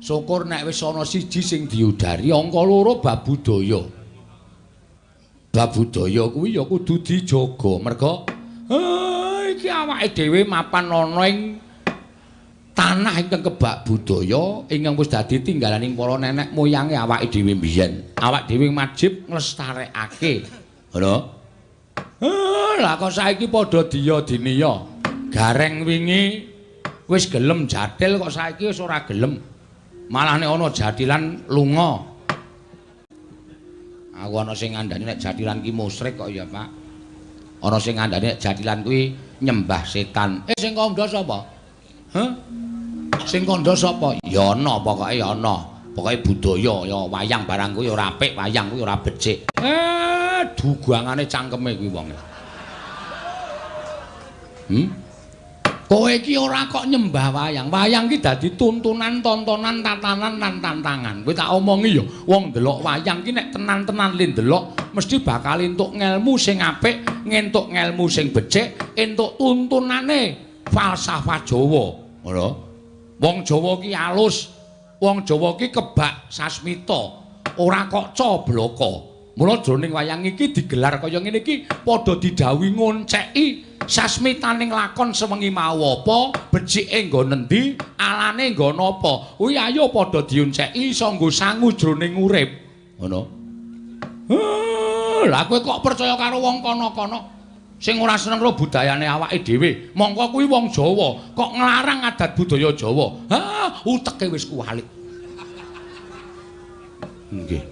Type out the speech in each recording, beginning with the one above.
Syukur nek wis ana siji sing diudari, angka loro bab budaya. Bab budaya kuwi ya kudu dijaga. Merga iki awake dhewe mapan ana ing tanah ingkang kebak budaya ingkang wis dadi tinggalaning para nenek moyange awake dhewe mbiyen. Awak dhewe wajib nglestarekake. Ngono. Lah kok saiki padha diya-diniya. Gareng wingi wis gelem jathil kok saiki wis ora gelem. Malah nek ana jathilan lunga. Aku ana sing ngandani nek jathilan ki musyrik kok ya, Pak. Ana sing ngandani nek jathilan kuwi nyembah setan. Sing kandha sapa? Hah? Sing kandha sapa? Ya ana, pokoke ya ana. Pokoke budaya ya wayang barang kuwi ora apik, wayang kuwi ora becik. Dugangane cangkeme kuwi wong. Kowe iki ora kok nyembah wayang. Wayang ki dadi tuntunan, tontonan, tatanan lan tantangan. Kowe tak omongi ya, wong ndelok wayang ki nek tenan-tenan le ndelok mesti bakal entuk ngelmu sing apik, ngentuk ngelmu sing becik, entuk tuntunane falsafah Jawa. Ngono. Wong Jawa ki alus. Wong Jawa ki kebak sasmita. Ora kok cobloko. Mula jroning wayang iki digelar kaya ngene iki padha didhawuhi ngonceki sasmitaning lakon sewengi mau apa, becike nggo nendi, alane nggo napa. Kuwi ayo padha dionceki iso nggo sangu jroning urip. Ngono. Lah kowe kok percaya karo wong kono-kono sing ora seneng karo budayane awake dhewe. Mongko kuwi wong Jawa, kok nglarang adat budaya Jawa. Uteke wis kuwalik. Nggih.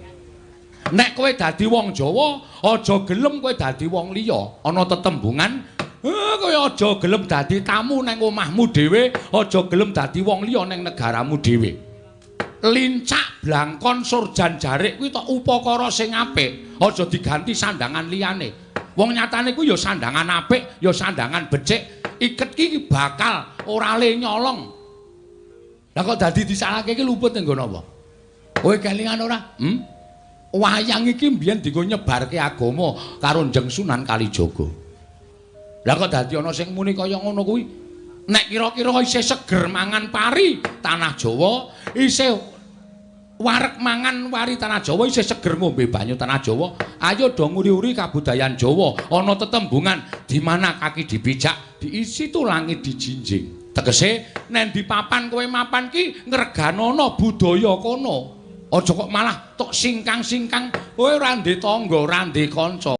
Nek kowe dadi wong Jawa, aja gelem kowe dadi wong liya. Ana tetembungan, kowe aja gelem dadi tamu nang omahmu dhewe, aja gelem dadi wong liya nang negaramu dhewe. Lincak blangkon surjan jarik kuwi tok upakara sing apik, aja diganti sandangan liyane. Wong nyatane kuwi ya sandangan apik, ya sandangan becik. Iket ki bakal ora le nyolong. Lah kok dadi disalahke ki luput nggo napa? Kowe kelingan ora? Wayang iki mbiyen dienggo nyebarke agama karo Njeng Sunan Kalijaga. Lah kok dadi ana sing muni kaya ngono kuwi? Nek kira-kira isih seger mangan pari tanah Jawa, isih wareg mangan wari tanah Jawa, isih seger ngombe banyu tanah Jawa, ayo do nguri-uri kabudayan Jawa. Ana tetembungan di mana kaki dipijak, diisi tu langit dijinjing. Tegese nek di papan kowe mapan ki ngreganono budaya kono. Aja kok malah tok singkang-singkang kowe ora ndek tangga, ora ndek kanca.